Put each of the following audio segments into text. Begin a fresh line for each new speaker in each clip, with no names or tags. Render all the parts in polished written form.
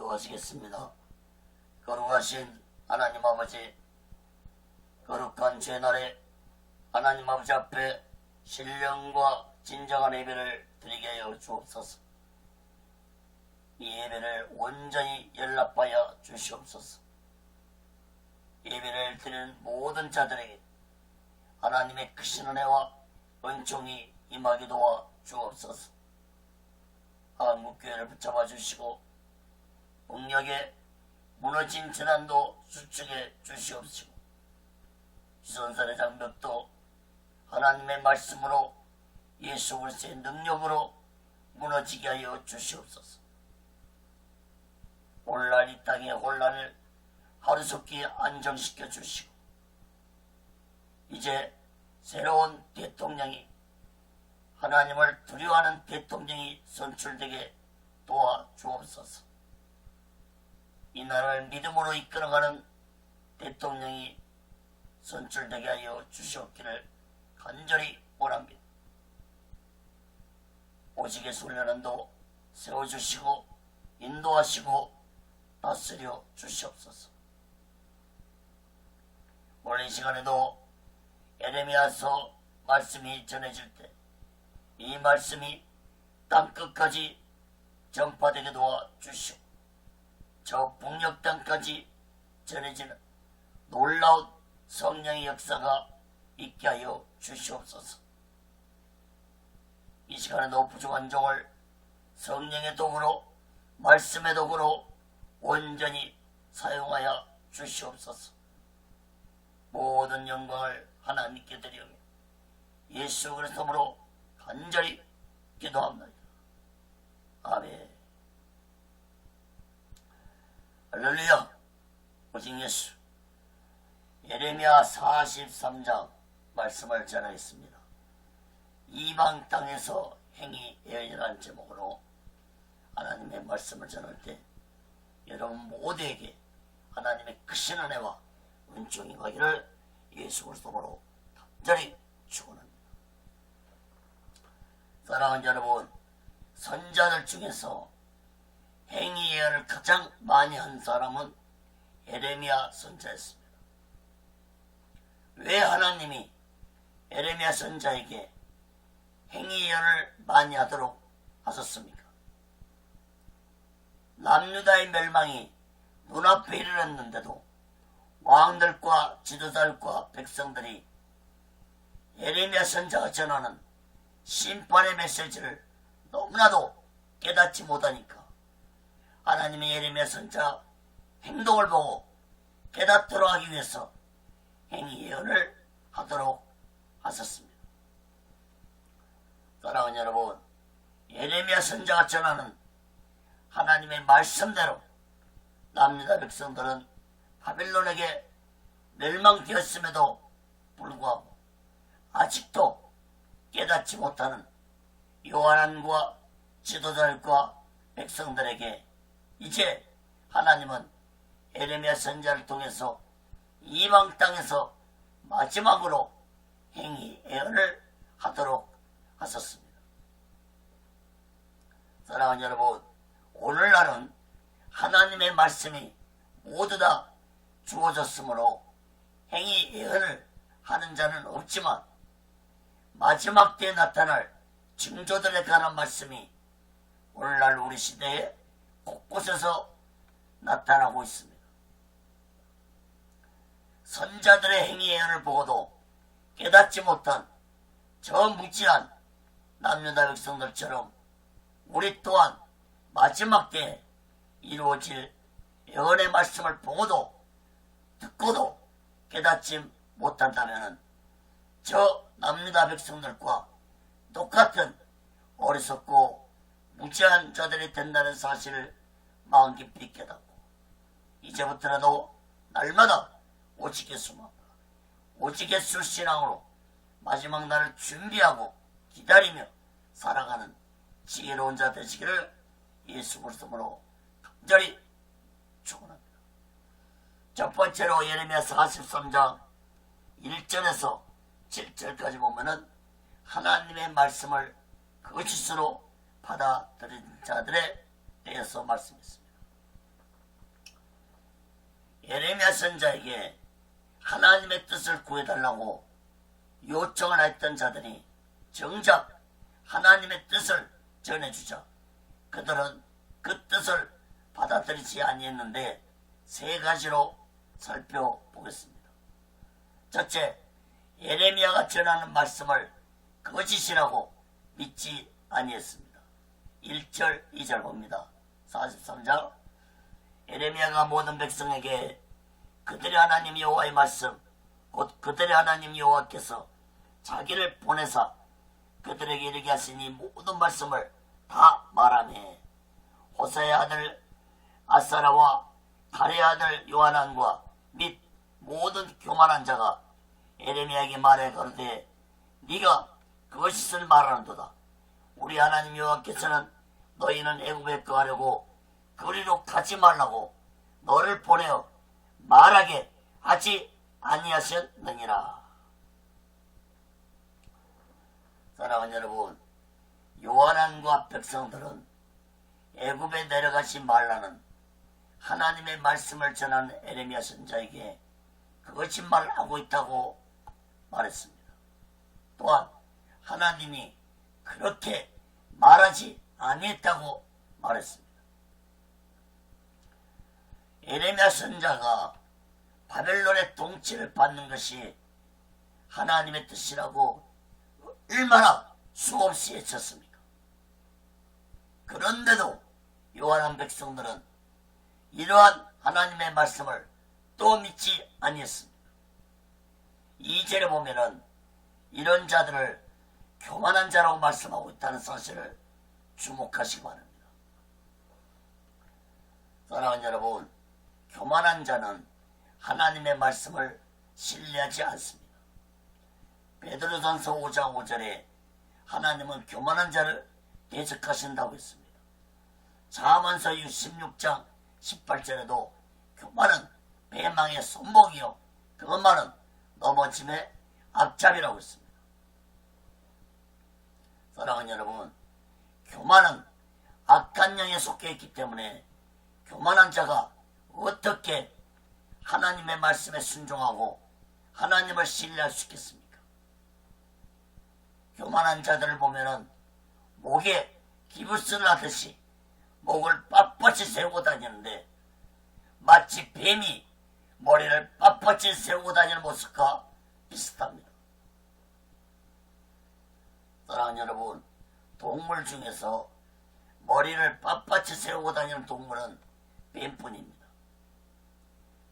기도하시겠습니다. 거룩하신 하나님 아버지, 거룩한 죄날에 하나님 아버지 앞에 신령과 진정한 예배를 드리게 하여 주옵소서. 이 예배를 온전히 연락하여 주시옵소서. 예배를 드리는 모든 자들에게 하나님의 크신 은혜와 은총이 임하게 도와 주옵소서. 한국교회를 붙잡아 주시고 국력에 무너진 재난도 수축해 주시옵시고 지선살의 장벽도 하나님의 말씀으로 예수 그리스도의 능력으로 무너지게 하여 주시옵소서. 오늘날 이 땅의 혼란을 하루속히 안정시켜 주시고 이제 새로운 대통령이 하나님을 두려워하는 대통령이 선출되게 도와주옵소서. 이 나라를 믿음으로 이끌어가는 대통령이 선출되게 하여 주시옵기를 간절히 원합니다. 오직의 훈련원도 세워주시고 인도하시고 다스려 주시옵소서. 오늘 이 시간에도 예레미야서 말씀이 전해질 때 이 말씀이 땅끝까지 전파되게 도와주시고 저 북녘 땅까지 전해지는 놀라운 성령의 역사가 있게 하여 주시옵소서. 이 시간에도 부족한 종을 성령의 도구로 말씀의 도구로 온전히 사용하여 주시옵소서. 모든 영광을 하나님께 드리오며 예수 그리스도로 간절히 기도합니다. 아멘. 할렐루야. 오직 예수. 예레미야 43장 말씀을 전하겠습니다. 이방 땅에서 행히 예언이라는 제목으로 하나님의 말씀을 전할 때 여러분 모두에게 하나님의 크신 은혜와 은총이 가기를 예수 그리스도로 간절히 축원합니다. 사랑하는 여러분, 선자들 중에서 행위 예언을 가장 많이 한 사람은 예레미야 선자였습니다. 왜 하나님이 예레미야 선자에게 행위 예언을 많이 하도록 하셨습니까? 남유다의 멸망이 눈앞에 이르렀는데도 왕들과 지도자들과 백성들이 예레미야 선자가 전하는 심판의 메시지를 너무나도 깨닫지 못하니까 하나님의 예레미야 선자 행동을 보고 깨닫도록 하기 위해서 행위 예언을 하도록 하셨습니다. 사랑하는 여러분, 예레미야 선자가 전하는 하나님의 말씀대로 남유다 백성들은 바빌론에게 멸망되었음에도 불구하고 아직도 깨닫지 못하는 요한과 지도자들과 백성들에게 이제 하나님은 예레미야 선자를 통해서 이방 땅에서 마지막으로 행위 예언을 하도록 하셨습니다. 사랑하는 여러분, 오늘날은 하나님의 말씀이 모두 다 주어졌으므로 행위 예언을 하는 자는 없지만 마지막 때에 나타날 징조들에 관한 말씀이 오늘날 우리 시대에 곳곳에서 나타나고 있습니다. 선자들의 행위 예언을 보고도 깨닫지 못한 저 무지한 남유다 백성들처럼 우리 또한 마지막 때에 이루어질 예언의 말씀을 보고도 듣고도 깨닫지 못한다면 저 남유다 백성들과 똑같은 어리석고 무지한 자들이 된다는 사실을 마음 깊이 깨닫고 이제부터라도 날마다 오직 예수만 오직 예수 신앙으로 마지막 날을 준비하고 기다리며 살아가는 지혜로운 자 되시기를 예수 그리스도로 간절히 축원합니다. 첫 번째로 예레미야 43장 1절에서 7절까지 보면은 하나님의 말씀을 거짓으로 받아들인 자들에 대해서 말씀했습니다. 예레미야 선자에게 하나님의 뜻을 구해달라고 요청을 했던 자들이 정작 하나님의 뜻을 전해주자 그들은 그 뜻을 받아들이지 아니했는데 세 가지로 살펴보겠습니다. 첫째, 예레미야가 전하는 말씀을 거짓이라고 믿지 아니했습니다. 1절 2절 봅니다. 43장 예레미야가 모든 백성에게 그들의 하나님 여호와의 말씀 곧 그들의 하나님 여호와께서 자기를 보내사 그들에게 이르게 하시니 모든 말씀을 다 말하네. 호세의 아들 아사라와 가레의 아들 요하난과 및 모든 교만한 자가 예레미야에게 말해 가로되 네가 그것을 말하는도다. 우리 하나님 여호와께서는 너희는 애굽에 거하려고 그리로 가지 말라고 너를 보내어 말하게 하지 아니하셨느니라. 사랑하는 여러분, 요한과 백성들은 애굽에 내려가지 말라는 하나님의 말씀을 전하는 예레미야 선자에게 그것이 말하고 있다고 말했습니다. 또한 하나님이 그렇게 말하지 아니했다고 말했습니다. 예레미야 선자가 바벨론의 통치를 받는 것이 하나님의 뜻이라고 얼마나 수없이 외쳤습니까? 그런데도 요한한 백성들은 이러한 하나님의 말씀을 또 믿지 아니했습니다. 2절에 보면은 이런 자들을 교만한 자라고 말씀하고 있다는 사실을 주목하시기 바랍니다. 사랑하는 여러분, 교만한 자는 하나님의 말씀을 신뢰하지 않습니다. 베드로전서 5장 5절에 하나님은 교만한 자를 대적하신다고 했습니다. 잠언서 16장 18절에도 교만은 배망의 손목이요 그것만은 넘어짐의 앞잡이라고 했습니다. 사랑하는 여러분, 교만은 악한 영에 속해 있기 때문에 교만한 자가 어떻게 하나님의 말씀에 순종하고 하나님을 신뢰할 수 있겠습니까? 교만한 자들을 보면은 목에 기부스를 하듯이 목을 빳빳이 세우고 다니는데 마치 뱀이 머리를 빳빳이 세우고 다니는 모습과 비슷합니다. 사랑하는 여러분, 동물 중에서 머리를 빳빳이 세우고 다니는 동물은 뱀뿐입니다.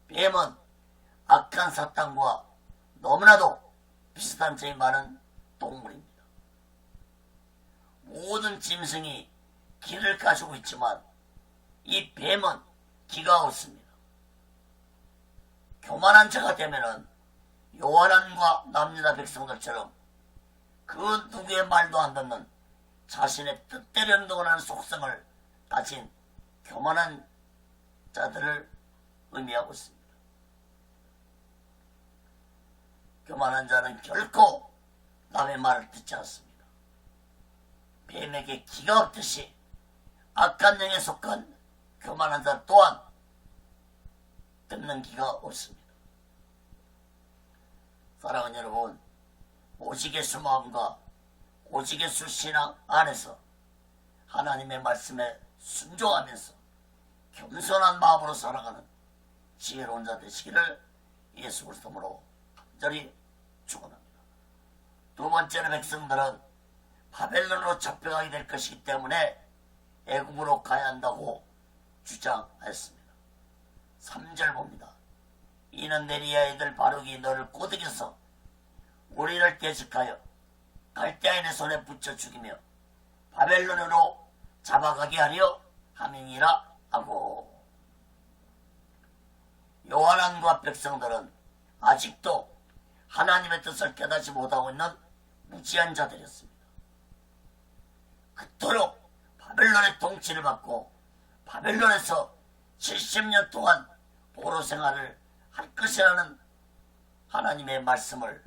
뱀은 악한 사탄과 너무나도 비슷한 점이 많은 동물입니다. 모든 짐승이 기를 가지고 있지만 이 뱀은 기가 없습니다. 교만한 자가 되면은 요한과 남유다 백성들처럼 그 누구의 말도 안 듣는 자신의 뜻대로 행동하는 속성을 가진 교만한 자들을 의미하고 있습니다. 교만한 자는 결코 남의 말을 듣지 않습니다. 뱀에게 기가 없듯이 악한 영에 속한 교만한 자 또한 듣는 기가 없습니다. 사랑하는 여러분, 오직의 수 마음과 오직의 수 신앙 안에서 하나님의 말씀에 순종하면서 겸손한 마음으로 살아가는 지혜로운 자 되시기를 예수 그리스도로 간절히 축원합니다. 두 번째는 백성들은 바벨론으로 잡혀가게 될 것이기 때문에 애굽으로 가야 한다고 주장했습니다. 3절 봅니다. 이는 네리야의 아들 바룩이 너를 꼬드겨서 우리를 대적하여 갈대아인의 손에 붙여 죽이며 바벨론으로 잡아가게 하려 함이니라 하고, 요한과 백성들은 아직도 하나님의 뜻을 깨닫지 못하고 있는 무지한 자들이었습니다. 그토록 바벨론의 통치를 받고 바벨론에서 70년 동안 포로 생활을 할 것이라는 하나님의 말씀을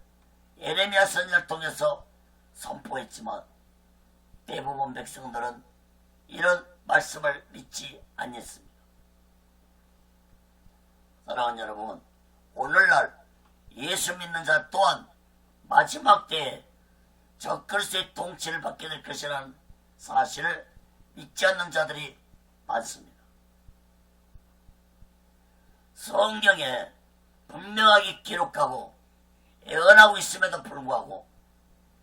예레미야 선지자를 통해서 선포했지만 대부분 백성들은 이런 말씀을 믿지 않았습니다. 사랑하는 여러분, 오늘날 예수 믿는 자 또한 마지막 때에 적그리스도의 통치를 받게 될 것이라는 사실을 믿지 않는 자들이 많습니다. 성경에 분명하게 기록하고 예언하고 있음에도 불구하고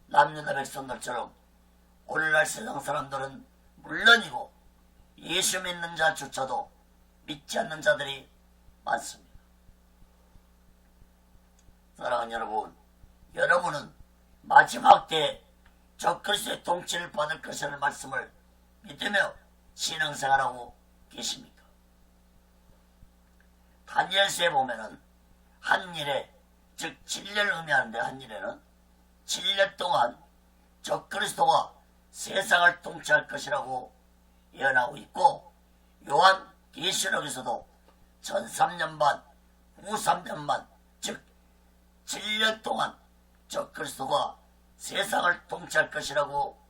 남유다 백성들처럼 오늘날 세상 사람들은 물론이고 예수 믿는 자조차도 믿지 않는 자들이 많습니다. 사랑하는 여러분, 여러분은 마지막 때에 적그리스도의 통치를 받을 것이라는 말씀을 믿으며 신앙생활하고 계십니까? 다니엘서에 보면은 한 일에, 즉 7년을 의미하는데 한 일에는 7년 동안 적그리스도가 세상을 통치할 것이라고 예언하고 있고, 요한 계시록에서도 전 3년 반, 후 3년 반, 즉 7년 동안 적그리스도가 세상을 통치할 것이라고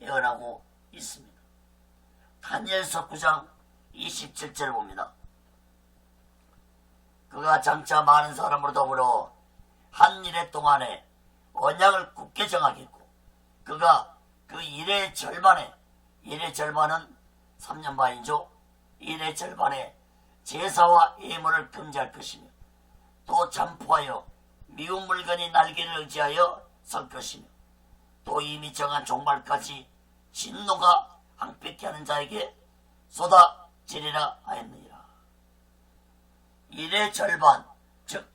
예언하고 있습니다. 다니엘서 9장 27절을 봅니다. 그가 장차 많은 사람으로 더불어 한 일해 동안에 언약을 굳게 정하겠고, 그가 그 일의 절반에, 일의 절반은 3년 반이죠. 일의 절반에 제사와 예물을 금지할 것이며, 또 잠포하여 미운 물건이 날개를 의지하여 설 것이며, 또 이미 정한 종말까지 진노가 항백케 하는 자에게 쏟아지리라 하였느니라. 일의 절반, 즉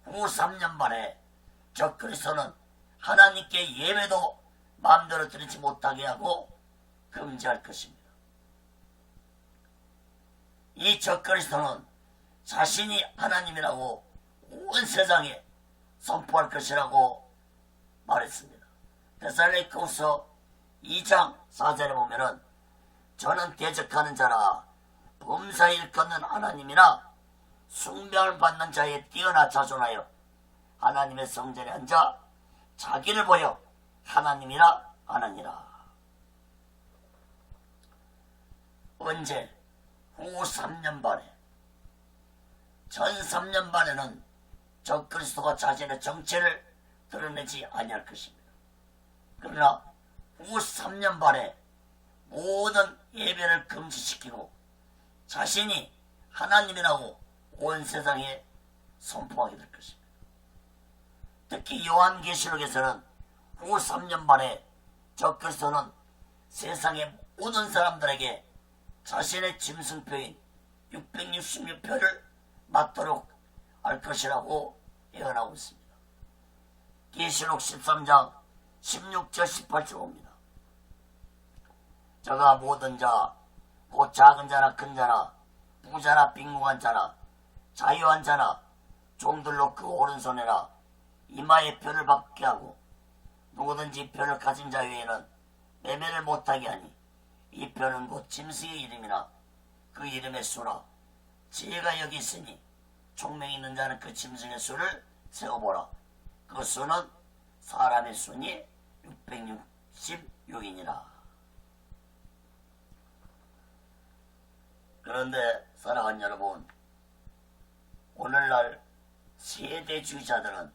후 3년 만에 적그리스도는 하나님께 예배도 마음대로 드리지 못하게 하고 금지할 것입니다. 이 적그리스도는 자신이 하나님이라고 온 세상에 선포할 것이라고 말했습니다. 데살로니가후서 2장 4절에 보면은 저는 대적하는 자라 범사에 일컫는 하나님이나 숭배를 받는 자에 뛰어나 자존하여 하나님의 성전에 앉아 자기를 보여 하나님이라 하느니라. 언제? 후 3년 반에, 전 3년 반에는 적그리스도가 자신의 정체를 드러내지 아니할 것입니다. 그러나 후 3년 반에 모든 예배를 금지시키고 자신이 하나님이라고 온 세상에 선포하게 될 것입니다. 특히 요한계시록에서는 후 3년 반에 적그리스도는 세상의 모든 사람들에게 자신의 짐승표인 666표를 맞도록 할 것이라고 예언하고 있습니다. 계시록 13장 16절 18절 봅니다. 저가 모든 자, 곧 작은 자나 큰 자나 부자나 빈궁한 자나 자유한 자나 종들로 그 오른손에나 이마에 표를 받게 하고 누구든지 표를 가진 자 외에는 매매를 못하게 하니, 이 표는 곧 짐승의 이름이나 그 이름의 수라. 지혜가 여기 있으니 총명이 있는 자는 그 짐승의 수를 세어보라. 그 수는 사람의 수니 666이니라. 그런데 사랑하는 여러분, 오늘날 세대주의자들은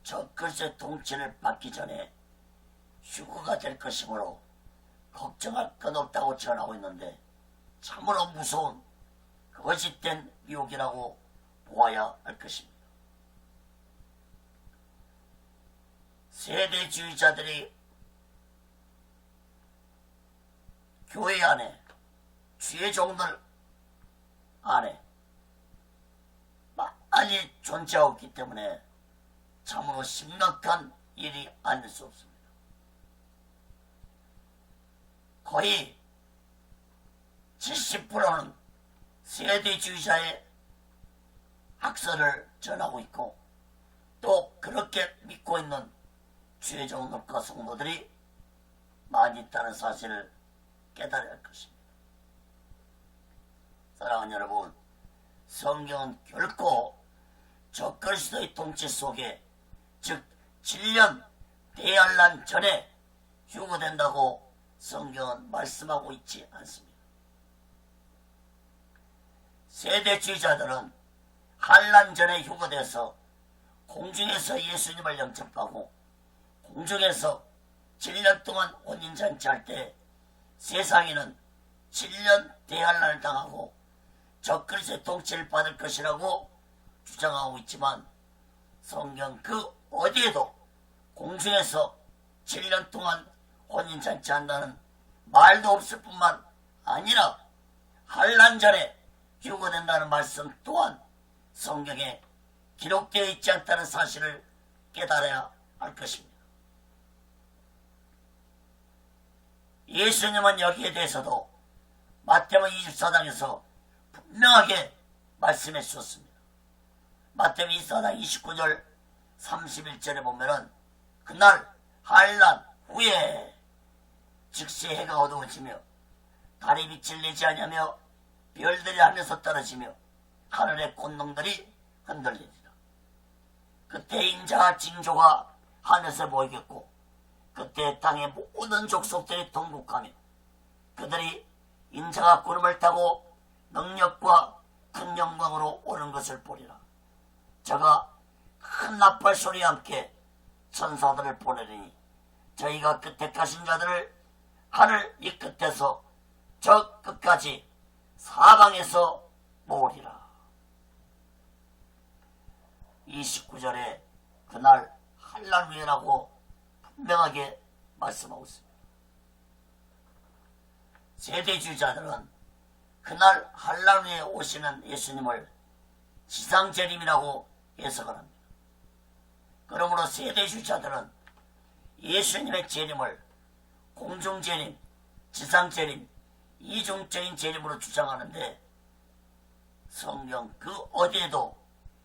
적그리스도의 통치를 받기 전에 휴거가 될 것이므로 걱정할 것 없다고 전하고 있는데, 참으로 무서운 거짓된 유혹이라고 보아야 할 것입니다. 세대주의자들이 교회 안에, 주의종들 안에 많이 존재하고 있기 때문에 참으로 심각한 일이 아닐 수 없습니다. 거의 70%는 세대주의자의 학설을 전하고 있고, 또 그렇게 믿고 있는 주의종들과 성도들이 많이 있다는 사실을 깨달아야 할 것입니다. 사랑하는 여러분, 성경은 결코 적그리스도의 통치 속에, 즉 7년 대환란 전에 휴거된다고 성경은 말씀하고 있지 않습니다. 세대주의자들은 환란 전에 휴거돼서 공중에서 예수님을 영접하고 공중에서 7년 동안 혼인잔치할 때 세상에는 7년 대환란을 당하고 적그리스도의 통치를 받을 것이라고 주장하고 있지만 성경 그 어디에도 공중에서 7년 동안 혼인잔치한다는 말도 없을 뿐만 아니라 환란 전에 휴거된다는 말씀 또한 성경에 기록되어 있지 않다는 사실을 깨달아야 할 것입니다. 예수님은 여기에 대해서도 마태복음 24장에서 분명하게 말씀해 주셨습니다. 마태복음 24장 29절 31절에 보면은 그날 환란 후에 즉시 해가 어두워지며 달이 빛을 내지 아니하며 별들이 하늘에서 떨어지며 하늘의 꽃농들이 흔들리리라. 그때 인자와 징조가 하늘에서 보이겠고 그때 땅의 모든 족속들이 통곡하며 그들이 인자가 구름을 타고 능력과 큰 영광으로 오는 것을 보리라. 저가 큰 나팔 소리와 함께 천사들을 보내리니 저희가 끝에 가신 자들을 하늘 이 끝에서 저 끝까지 사방에서 모으리라. 29절에 그날 환란 후에라고 분명하게 말씀하고 있습니다. 세대주의자들은 그날 환란 후에 오시는 예수님을 지상재림이라고 해석을 합니다. 그러므로 세대주의자들은 예수님의 재림을 공중재림, 지상재림, 이중적인 재림으로 주장하는데 성경 그 어디에도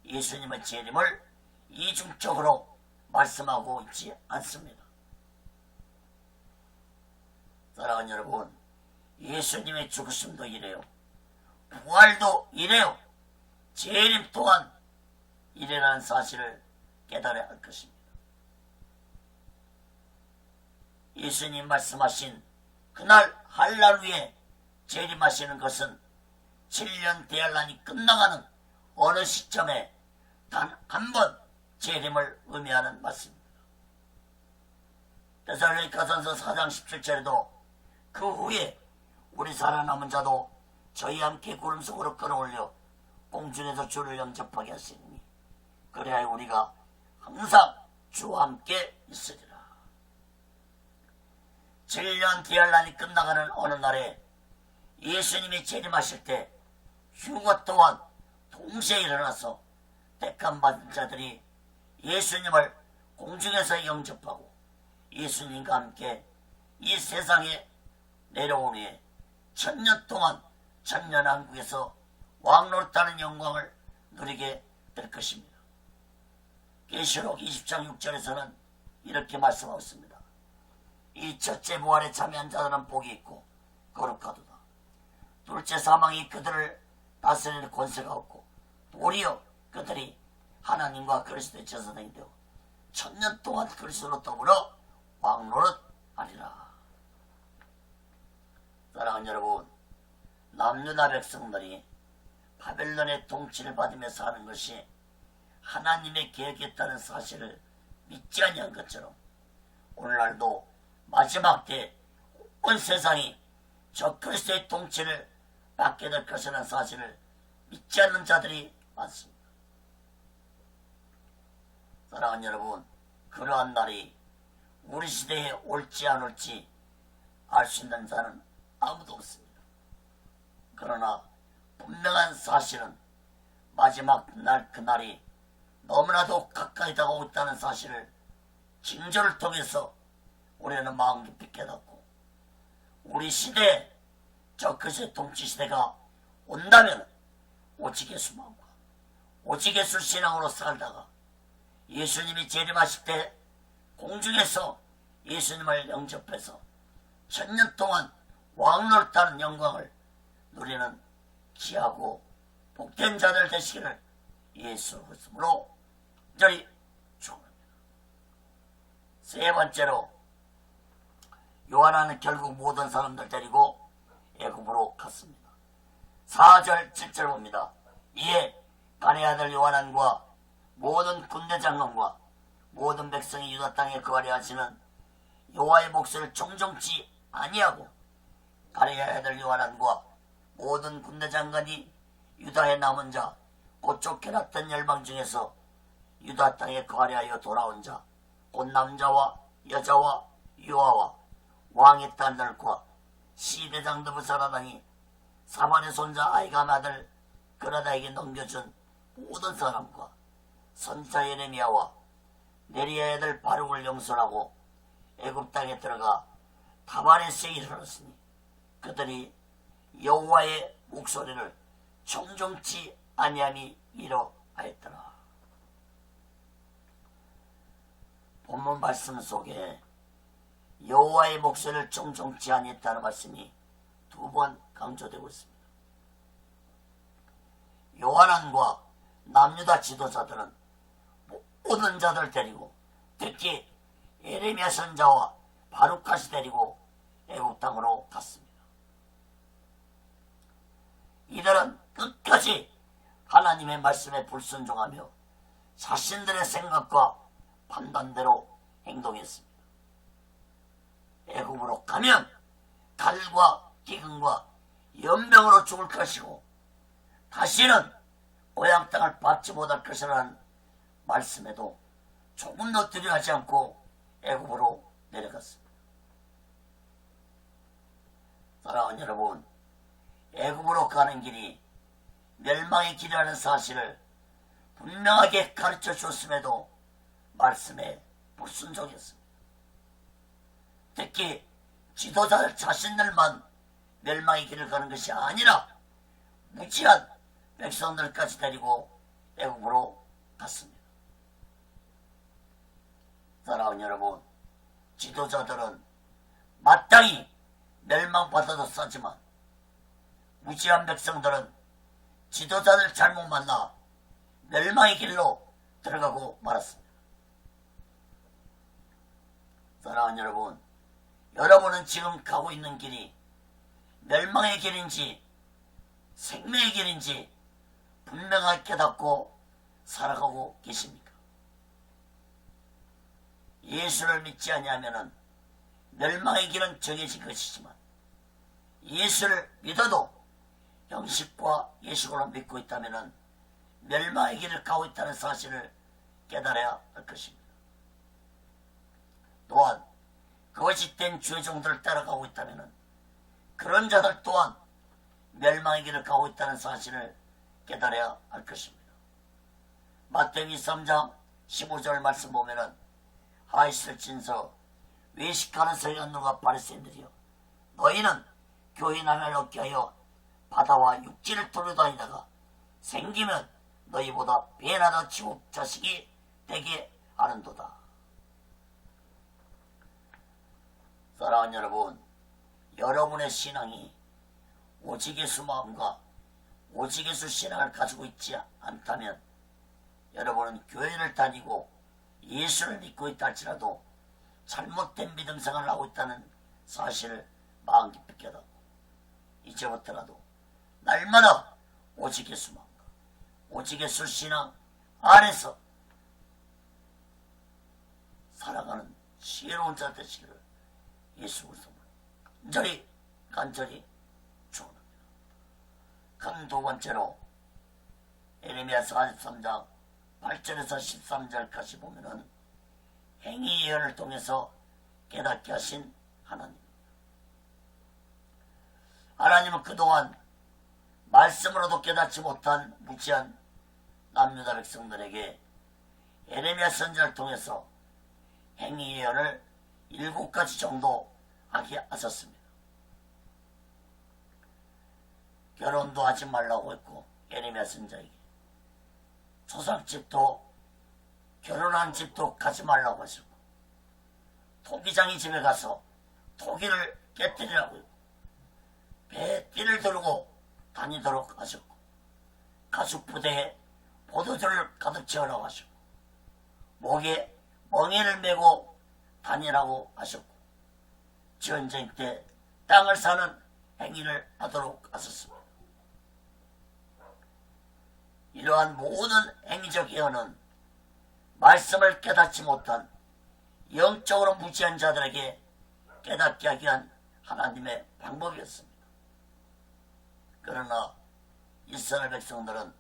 예수님의 재림을 이중적으로 말씀하고 있지 않습니다. 사랑하는 여러분, 예수님의 죽으심도 이래요. 부활도 이래요. 재림 또한 이래라는 사실을 깨달아야 할 것입니다. 예수님 말씀하신 그날 환란 후에 재림하시는 것은 7년 대환란이 끝나가는 어느 시점에 단 한 번 재림을 의미하는 말씀입니다. 데살로니가전서 4장 17절에도 그 후에 우리 살아남은 자도 저희와 함께 구름 속으로 끌어올려 공중에서 주를 영접하게 하시니 그래야 우리가 항상 주와 함께 있으리라. 7년 대환란이 끝나가는 어느 날에 예수님이 재림하실 때 휴거 또한 동시에 일어나서 택함 받은 자들이 예수님을 공중에서 영접하고 예수님과 함께 이 세상에 내려온 후에 1000년 동안 천년왕국에서 왕노릇하는 영광을 누리게 될 것입니다. 계시록 20장 6절에서는 이렇게 말씀하고 있습니다. 이 첫째 부활에 참여한 자들은 복이 있고 거룩하도다. 둘째 사망이 그들을 다스릴 권세가 없고 도리어 그들이 하나님과 그리스도의 제사장이 되어 1000년 동안 그리스도로 더불어 왕노릇하리라. 사랑하는 여러분, 남유다 백성들이 바벨론의 통치를 받으며 사는 것이 하나님의 계획이었다는 사실을 믿지 아니한 것처럼 오늘날도 마지막 때 온 세상이 저 그리스도의 통치를 받게 될 것이라는 사실을 믿지 않는 자들이 많습니다. 사랑하는 여러분, 그러한 날이 우리 시대에 올지 안 올지 알 수 있는 자는 아무도 없습니다. 그러나 분명한 사실은 마지막 날 그날이 너무나도 가까이 다가오고 있다는 사실을 징조를 통해서 우리는 마음 깊이 깨닫고 우리 시대에 저 그리스도의 통치 시대가 온다면 오직 예수만과 오직 예수 신앙으로 살다가 예수님이 재림하실 때 공중에서 예수님을 영접해서 1000년 동안 왕노릇하는 영광을 누리는 귀하고 복된 자들 되시기를 예수 그리스도로 간절히 축원합니다. 세 번째로 요한은 결국 모든 사람들 데리고 애굽으로 갔습니다. 4절 7절 봅니다. 이에 가레의 아들 요한안과 모든 군대 장관과 모든 백성이 유다 땅에 거하려 하시는 여호와의 목소리를 정정치 아니하고 가레의 아들 요한안과 모든 군대 장관이 유다에 남은 자 곧 쫓겨났던 열방 중에서 유다 땅에 거하려 하여 돌아온 자 곧 남자와 여자와 유아와 왕의 딸들과 시대장들을 살아나니 사반의 손자 아이감 아들 그라다에게 넘겨준 모든 사람과 선지자 예레미야와 네리야의 아들 바룩을 용서하고 애굽 땅에 들어가 다바네스에 이르렀으니 그들이 여호와의 목소리를 정정치 아니함이 이러하였더라. 본문 말씀 속에 여호와의 목소리를 정정치 아니했다는 말씀이 두 번 강조되고 있습니다. 요한안과 남유다 지도자들은 모든 자들 데리고 특히 예레미야 선자와 바룩까지 데리고 애굽 땅으로 갔습니다. 이들은 끝까지 하나님의 말씀에 불순종하며 자신들의 생각과 판단대로 행동했습니다. 애굽으로 가면 칼과 기근과 연병으로 죽을 것이고 다시는 고향 땅을 받지 못할 것이라는 말씀에도 조금도 두려워하지 않고 애굽으로 내려갔습니다. 사랑하는 여러분, 애굽으로 가는 길이 멸망의 길이라는 사실을 분명하게 가르쳐 줬음에도 말씀에 불순종했습니다. 특히 지도자들 자신들만 멸망의 길을 가는 것이 아니라 무지한 백성들까지 데리고 애굽으로 갔습니다. 사랑하는 여러분, 지도자들은 마땅히 멸망받아도 싸지만 무지한 백성들은 지도자들 잘못 만나 멸망의 길로 들어가고 말았습니다. 사랑하는 여러분, 여러분은 지금 가고 있는 길이 멸망의 길인지 생명의 길인지 분명하게 깨닫고 살아가고 계십니까? 예수를 믿지 아니하면 멸망의 길은 정해진 것이지만 예수를 믿어도 영식과 예수로 믿고 있다면 멸망의 길을 가고 있다는 사실을 깨달아야 할 것입니다. 또한 거짓된 주의 종들을 따라가고 있다면 그런 자들 또한 멸망의 길을 가고 있다는 사실을 깨달아야 할 것입니다. 마태복음 3장 15절 말씀 보면은 하이슬 진서 외식하는 서기관들과 바리새인들이여 너희는 교인 하나를 얻게 하여 바다와 육지를 돌아다니다가 생기면 너희보다 배나 더 지옥 자식이 되게 하는도다. 사랑하는 여러분, 여러분의 신앙이 오직 예수 마음과 오직 예수 신앙을 가지고 있지 않다면 여러분은 교회를 다니고 예수를 믿고 있다 할지라도 잘못된 믿음 생활을 하고 있다는 사실을 마음 깊이 깨닫고 이제부터라도 날마다 오직 예수 마음과 오직 예수 신앙 안에서 살아가는 지혜로운 자 되시기를 예수 그리스도로 간절히 축원합니다. 큰 두 번째로 예레미야 43장 8절에서 13절까지 보면은 행위 예언을 통해서 깨닫게 하신 하나님입니다. 하나님은 그동안 말씀으로도 깨닫지 못한 무지한 남유다 백성들에게 예레미야 선지자를 통해서 행위 예언을 7가지 정도 하게 하셨습니다. 결혼도 하지 말라고 했고 예레미야 선지자에게 초상집도 결혼한 집도 가지 말라고 하셨고 토기장이 집에 가서 토기를 깨뜨리라고 했고 배에 띠를 들고 다니도록 하셨고 가죽부대에 포도주를 가득 채우라고 하셨고 목에 멍에를 메고 다니라고 하셨고 전쟁 때 땅을 사는 행위를 하도록 하셨습니다. 이러한 모든 행위적 예언은 말씀을 깨닫지 못한 영적으로 무지한 자들에게 깨닫게 하기 위한 하나님의 방법이었습니다. 그러나 이스라엘 백성들은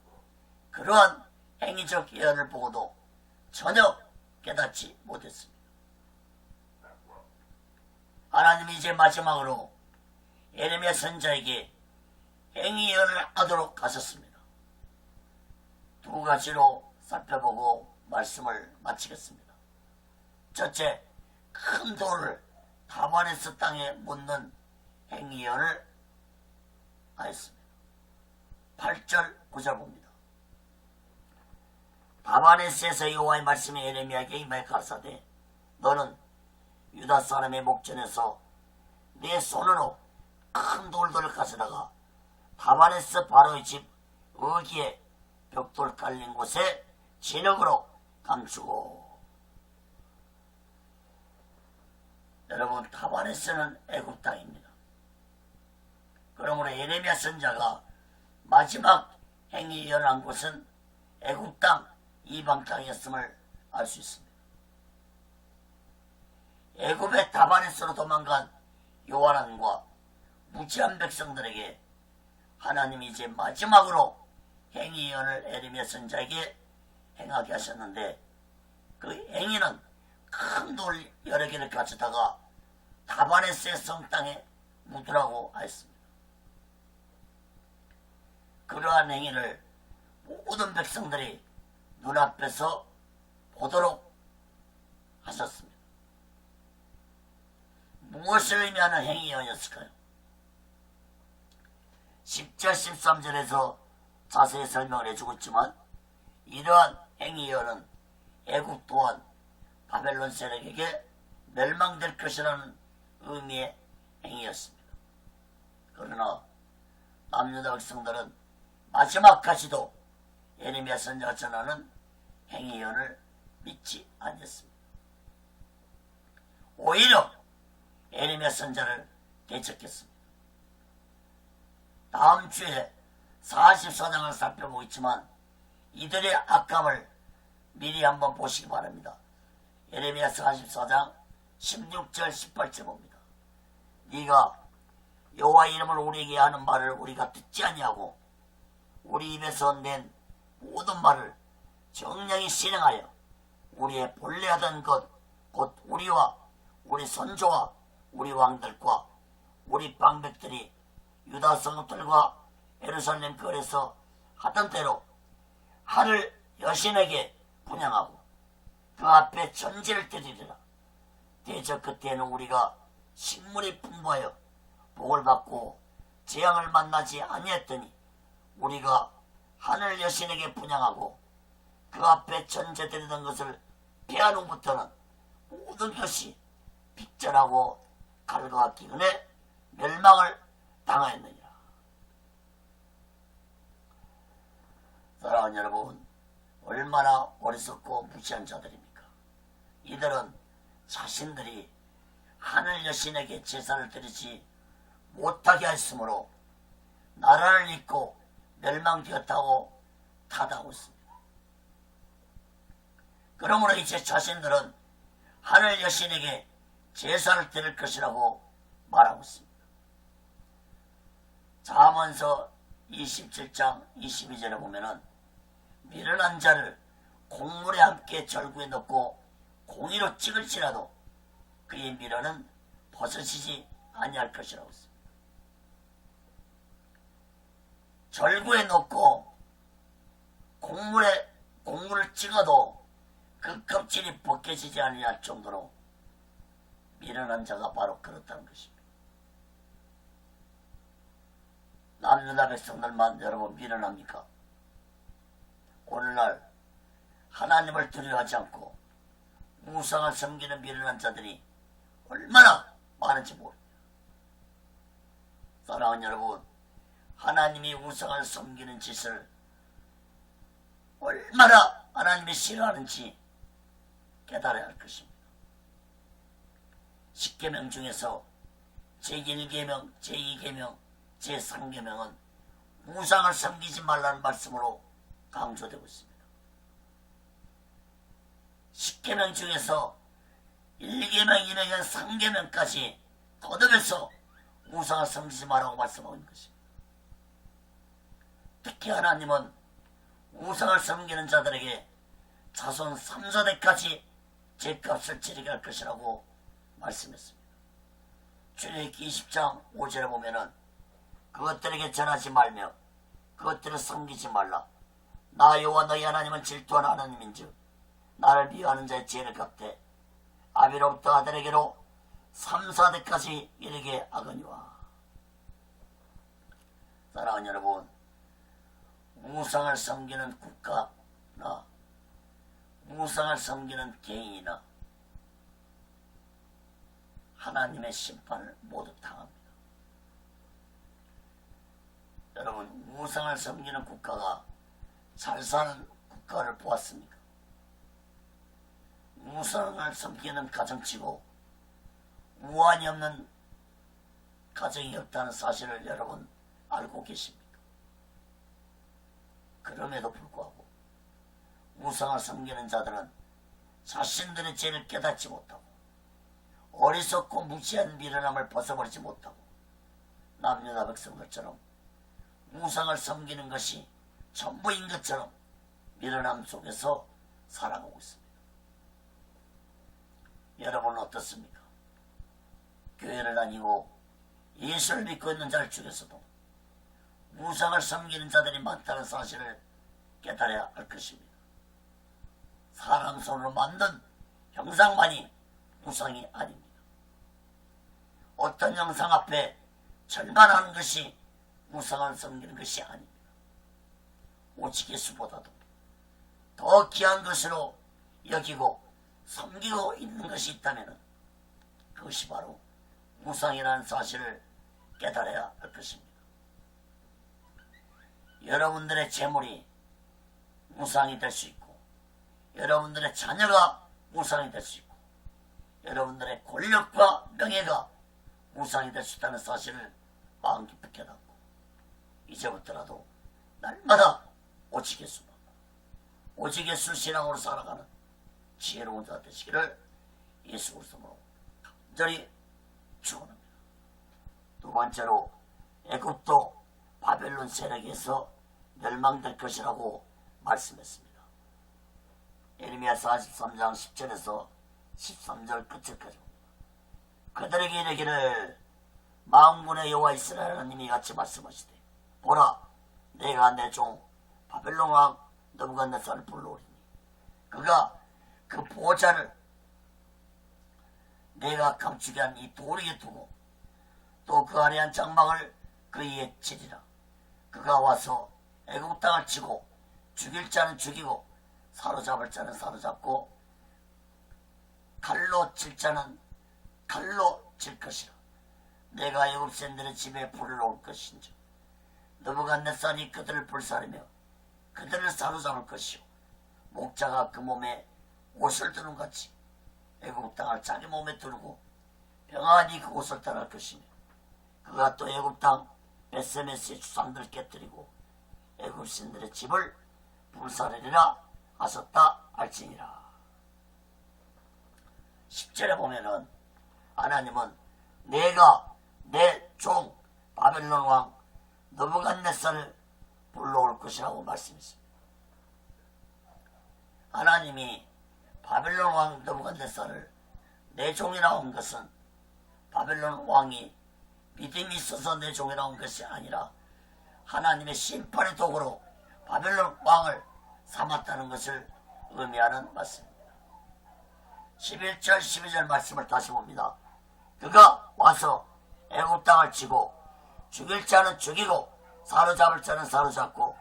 그러한 행위적 예언을 보고도 전혀 깨닫지 못했습니다. 하나님이 이제 마지막으로 예레미야 선지자에게 행위 예언을 하도록 하셨습니다. 두 가지로 살펴보고 말씀을 마치겠습니다. 첫째, 큰 돌을 다바네스 땅에 묻는 행위 예언을 하였습니다. 8절 9절 봅니다. 다바네스에서 여호와의 말씀이 예레미야에게 임하여 가라사대 너는 유다 사람의 목전에서 내 손으로 큰 돌들을 가져다가 다바네스 바로의 집 어기에 벽돌 깔린 곳에 진흙으로 감추고. 여러분, 다바네스는 애굽 땅입니다. 그러므로 예레미야 선지자가 마지막 행위 예언한 곳은 애굽 땅, 이방 땅이었음을 알 수 있습니다. 애굽의 다바네스로 도망간 요한왕과 무지한 백성들에게 하나님이 이제 마지막으로 행위 예언을 예레미야 선지자에게 행하게 하셨는데, 그 행위는 큰 돌 여러 개를 가져다가 다바네스의 성땅에 묻으라고 하였습니다. 그러한 행위를 모든 백성들이 눈앞에서 보도록 하셨습니다. 무엇을 의미하는 행위 예언이었을까요? 10절 13절에서 자세히 설명을 해주고 있지만, 이러한 행위 예언은 애굽 또한 바벨론 세력에게 멸망될 것이라는 의미의 행위였습니다. 그러나 남유다 백성들은 마지막까지도 예레미야 선지자가 전하는 행위 예언을 믿지 않았습니다. 오히려 예레미야 선지자를 대적했습니다. 다음 주에 44장을 살펴보겠지만 이들의 악감을 미리 한번 보시기 바랍니다. 예레미야 44장 16절 18절 봅니다. 네가 여호와의 이름을 우리에게 하는 말을 우리가 듣지 아니하고 우리 입에서 낸 모든 말을 정령히 실행하여 우리의 본래 하던 것 곧 우리와 우리 선조와 우리 왕들과 우리 방백들이 유다 성읍들과 예루살렘 거리에서 하던 대로 하늘 여신에게 분향하고 그 앞에 전제를 드리리라. 대저 그때에는 우리가 식물이 풍부하여 복을 받고 재앙을 만나지 아니했더니 우리가 하늘 여신에게 분향하고 그 앞에 전제 드리던 것을 폐한 후부터는 모든 것이 빗절하고 칼과 기근에 멸망을 당하였느니라. 사랑하는 여러분, 얼마나 어리석고 무시한 자들입니까? 이들은 자신들이 하늘 여신에게 제사를 드리지 못하게 하였으므로 나라를 잊고 멸망되었다고 탓하고 있습니다. 그러므로 이제 자신들은 하늘 여신에게 제사를 드릴 것이라고 말하고 있습니다. 잠언서 27장 22절에 보면은 미련한 자를 곡물에 함께 절구에 넣고 공의로 찍을지라도 그의 미련은 벗어지지 아니할 것이라고 했습니다. 절구에 넣고 곡물을 찍어도 그 껍질이 벗겨지지 아니할 정도로 미련한 자가 바로 그렇다는 것입니다. 남유다 백성들만 여러분 미련합니까? 오늘날 하나님을 두려워하지 않고 우상을 섬기는 미련한 자들이 얼마나 많은지 모릅니다. 사랑하는 여러분, 하나님이 우상을 섬기는 짓을 얼마나 하나님이 싫어하는지 깨달아야 할 것입니다. 10계명 중에서 제1계명, 제2계명, 제3계명은 우상을 섬기지 말라는 말씀으로 강조되고 있습니다. 10계명 중에서 1계명, 2계명, 3계명까지 거듭해서 우상을 섬기지 말라고 말씀하고 있는 것입니다. 특히 하나님은 우상을 섬기는 자들에게 자손 3, 4대까지 죄값을 치르게 할 것이라고 말씀했습니다. 출애굽기 20장 5절에 보면은 그것들에게 전하지 말며 그것들을 섬기지 말라. 나 여호와 너희 하나님은 질투하는 하나님인즉 나를 미워하는 자의 죄를 갚되 아비로부터 아들에게로 3, 4대까지 이르게 하거니와. 사랑하는 여러분, 우상을 섬기는 국가나 우상을 섬기는 개인이나 하나님의 심판을 모두 당합니다. 여러분, 우상을 섬기는 국가가 잘 사는 국가를 보았습니까? 우상을 섬기는 가정치고 우환이 없는 가정이 없다는 사실을 여러분 알고 계십니까? 그럼에도 불구하고 우상을 섬기는 자들은 자신들의 죄를 깨닫지 못하고 어리석고 무지한 미련함을 벗어버리지 못하고 남유다 백성들처럼 우상을 섬기는 것이 전부인 것처럼 미련함 속에서 살아가고 있습니다. 여러분은 어떻습니까? 교회를 다니고 예수를 믿고 있는 자들 중에서도 우상을 섬기는 자들이 많다는 사실을 깨달아야 할 것입니다. 사람 손으로 만든 형상만이 우상이 아닙니다. 어떤 형상 앞에 절반하는 것이 우상을 섬기는 것이 아닙니다. 오직 예수보다도 더 귀한 것으로 여기고 섬기고 있는 것이 있다면 그것이 바로 우상이라는 사실을 깨달아야 할 것입니다. 여러분들의 재물이 우상이 될 수 있고 여러분들의 자녀가 우상이 될 수 있고 여러분들의 권력과 명예가 우상이 될 수 있다는 사실을 마음 깊이 깨닫고 이제부터라도 날마다 오직 예수만 오직 예수 신앙으로 살아가는 지혜로운 자 되시기를 예수 그리스도로 간절히 축원합니다. 두 번째로 애굽도 바벨론 세력에서 멸망될 것이라고 말씀했습니다. 예레미야 43장 10절에서 13절 끝을까지 그들에게 이르기를 만군의 여호와 이스라엘 하나님이 같이 말씀하시되 보라 내가 내 종 바벨론 왕 느부갓네살을 불러오리니 그가 그 보좌를 내가 감추게 한 이 돌 위에 두고 또 그 아래 한 장막을 그 위에 치리라. 그가 와서 애국 땅을 치고 죽일 자는 죽이고 사로잡을 자는 사로잡고 칼로 칠 자는 칼로 칠 것이라. 내가 애굽 사람들의 집에 불을 놓을 것인지 느부갓네살이 그들을 불사르며 그들을 사로잡을 것이요 목자가 그 몸에 옷을 두는 같이 애굽 땅을 자기 몸에 두르고 평안히 그 옷을 떠날 것이며 그가 또 애굽 땅 베세메스의 주상들을 깨뜨리고 애굽 신들의 집을 불사르리라 하셨다 할지니라. 10절에 보면은 하나님은 내가 내 종 바벨론 왕 느부갓네살을 불러올 것이라고 말씀했습니다. 하나님이 바벨론 왕 느부갓네살을 내 종이라고 한 것은 바벨론 왕이 믿음이 있어서 내 종이라고 한 것이 아니라 하나님의 심판의 도구로 바벨론 왕을 삼았다는 것을 의미하는 말씀입니다. 11절 12절 말씀을 다시 봅니다. 그가 와서 애굽 땅을 치고 죽일 자는 죽이고 사로잡을 자는 사로잡고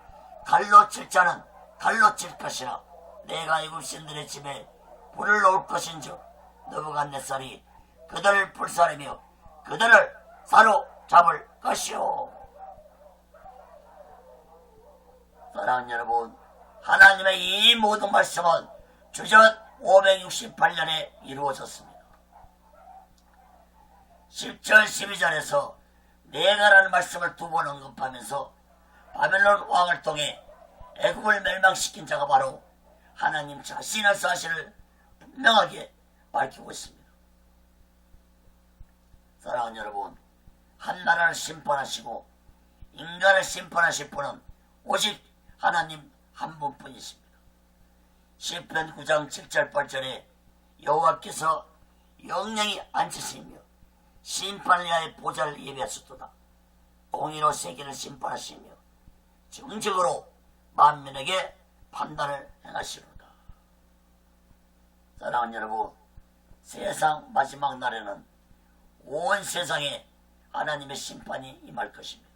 칼로 칠 자는 칼로 칠 것이라. 내가 애굽 신들의 집에 불을 놓을 것인즉 느부갓네살이 그들을 불사르며 그들을 사로잡을 것이요. 사랑하는 여러분, 하나님의 이 모든 말씀은 주전 568년에 이루어졌습니다. 10절 12절에서 내가라는 말씀을 두 번 언급하면서 바벨론 왕을 통해 애굽을 멸망시킨 자가 바로 하나님 자신의 사실을 분명하게 밝히고 있습니다. 사랑하는 여러분, 한 나라를 심판하시고 인간을 심판하실 분은 오직 하나님 한 분뿐이십니다. 시편 9장 7절 8절에 여호와께서 영영히 앉으시며 심판을 위하여 보좌를 예비하셨도다. 공의로 세계를 심판하시며 정직으로 만민에게 판단을 행하시로다. 사랑하는 여러분, 세상 마지막 날에는 온 세상에 하나님의 심판이 임할 것입니다.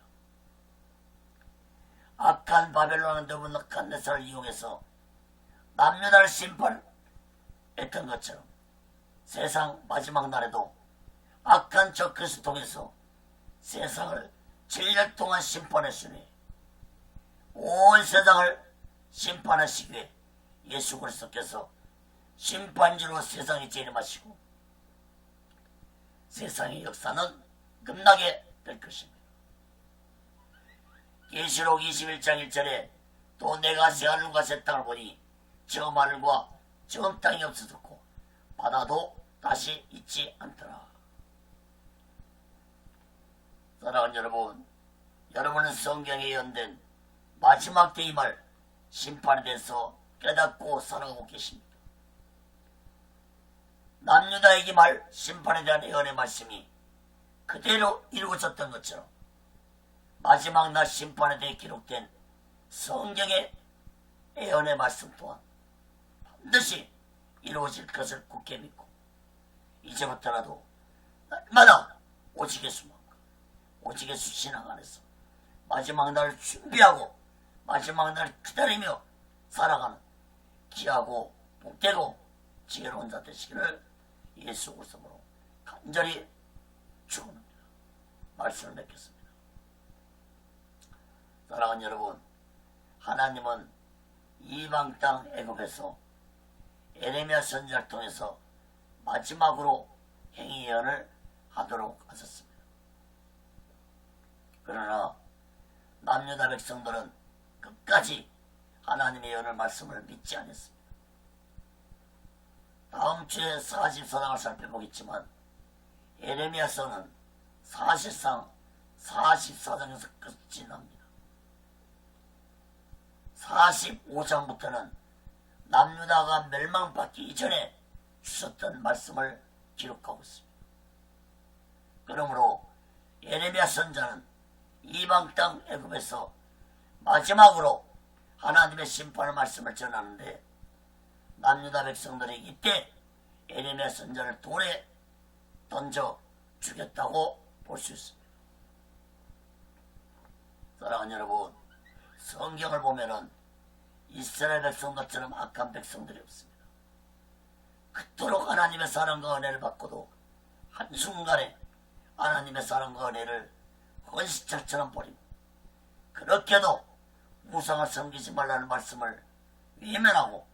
악한 바벨론의 느부갓네살을 이용해서 남유다를 심판했던 것처럼 세상 마지막 날에도 악한 적그리스도를 통해서 세상을 7년 동안 심판했으니 온 세상을 심판하시기 위해 예수 그리스도께서 심판지로 세상에 재림하시고 세상의 역사는 끝나게 될 것입니다. 계시록 21장 1절에 또 내가 새 하늘과 새 땅을 보니 처음 하늘과 처음 땅이 없어졌고 바다도 다시 있지 않더라. 사랑하는 여러분, 여러분은 성경에 예언된 마지막 때의 말 심판에 대해서 깨닫고 살아가고 계십니다. 남유다에게 말 심판에 대한 예언의 말씀이 그대로 이루어졌던 것처럼 마지막 날 심판에 대해 기록된 성경의 예언의 말씀 또한 반드시 이루어질 것을 굳게 믿고 이제부터라도 날마다 오직 예수만과 오직 예수 신앙 안에서 마지막 날을 준비하고 마지막 날을 기다리며 살아가는 귀하고 복되고 지혜로운 자 되시기를 예수 그리스도로 간절히 축원합니다. 말씀을 맺겠습니다. 사랑하는 여러분, 하나님은 이방 땅 애굽에서 에레미야 선지자를 통해서 마지막으로 행위 예언을 하도록 하셨습니다. 그러나 남유다 백성들은 끝까지 하나님의 예언의 말씀을 믿지 않았습니다. 다음 주에 44장을 살펴보겠지만 에레미야서는 사실상 44장에서 끝이 납니다. 45장부터는 남유다가 멸망받기 이전에 주셨던 말씀을 기록하고 있습니다. 그러므로 에레미야 선자는 이방 땅 애굽에서 마지막으로 하나님의 심판의 말씀을 전하는데 남유다 백성들이 이때 에레미야 선자를 돌에 던져 죽였다고 볼 수 있습니다. 사랑하는 여러분, 성경을 보면은 이스라엘 백성들처럼 악한 백성들이 없습니다. 그토록 하나님의 사랑과 은혜를 받고도 한순간에 하나님의 사랑과 은혜를 헌시짝처럼 버리고 그렇게도 우상을 섬기지 말라는 말씀을 외면하고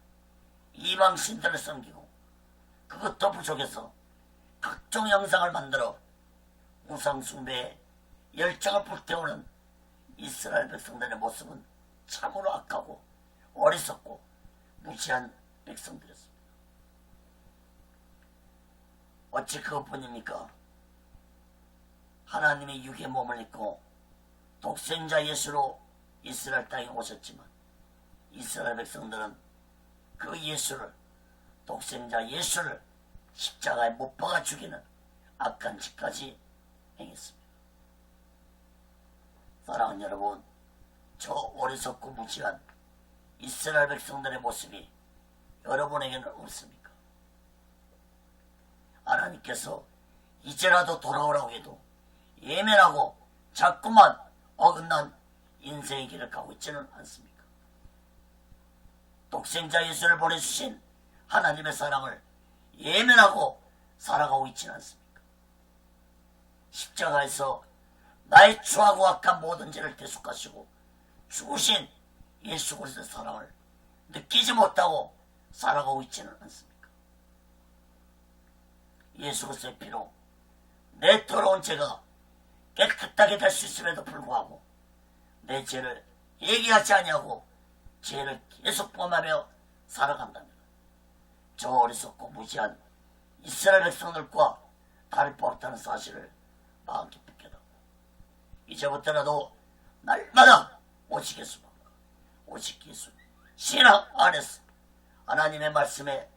이방 신들을 섬기고 그것도 부족해서 각종 형상을 만들어 우상 숭배에 열정을 불태우는 이스라엘 백성들의 모습은 참으로 악하고 어리석고 무지한 백성들이었습니다. 어찌 그것뿐입니까? 하나님의 육의 몸을 입고 독생자 예수로 이스라엘 땅에 오셨지만 이스라엘 백성들은 그 예수를, 독생자 예수를 십자가에 못 박아 죽이는 악한 짓까지 행했습니다. 사랑하는 여러분, 저 어리석고 무지한 이스라엘 백성들의 모습이 여러분에게는 없습니까? 하나님께서 이제라도 돌아오라고 해도 예민하고 자꾸만 어긋난 인생의 길을 가고 있지는 않습니까? 독생자 예수를 보내주신 하나님의 사랑을 예민하고 살아가고 있지는 않습니까? 십자가에서 나의 추하고 악한 모든 죄를 대속하시고 죽으신 예수 그리스도의 사랑을 느끼지 못하고 살아가고 있지는 않습니까? 예수 그리스도의 피로 내 더러운 죄가 깨끗하게 될 수 있음에도 불구하고 내 죄를 얘기하지 아니하고 죄를 계속 범하며 살아간다면 저 어리석고 무지한 이스라엘 백성들과 다를 바 없다는 사실을 마음 깊이 깨닫고 이제부터라도 날마다 오직 예수만 오직 예수 신앙 안에서 하나님의 말씀에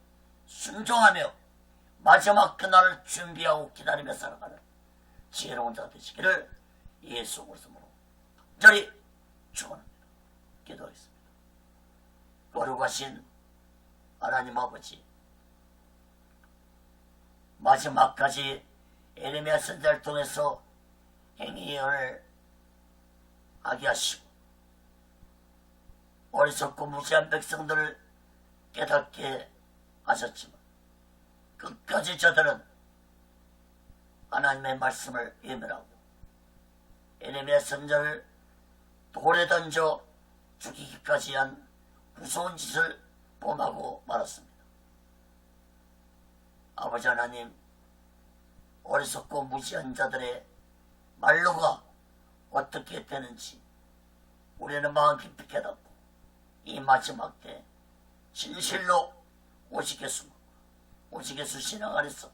순종하며 마지막 그날을 준비하고 기다리며 살아가는 지혜로운 자 되시기를 예수 그리스도로 간절히 축원합니다. 기도하겠습니다. 거룩하신 하나님 아버지, 마지막까지 에레미야 선지자를 통해서 행위를 하게 하시고 어리석고 무지한 백성들을 깨닫게 하셨지만 끝까지 저들은 하나님의 말씀을 외면하고 에레미야 선지자를 돌에 던져 죽이기까지 한 무서운 짓을 범하고 말았습니다. 아버지 하나님, 어리석고 무지한 자들의 말로가 어떻게 되는지 우리는 마음 깊이 깨닫고 이 마지막 때 진실로 오직 예수 신앙 안에서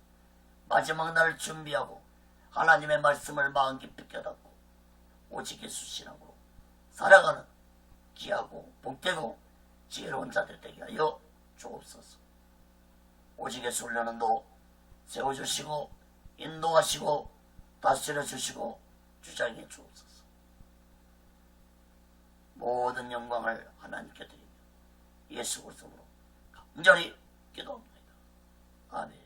마지막 날을 준비하고 하나님의 말씀을 마음 깊이 깨닫고 오직 예수 신앙으로 살아가는 귀하고 복되고 지혜로운 자들 되게 하여 주옵소서. 오직 예수 훈련은도 세워주시고 인도하시고 다스려주시고 주장해 주옵소서. 모든 영광을 하나님께 드리며 예수 그리스도로 간절히 기도합니다. 아멘.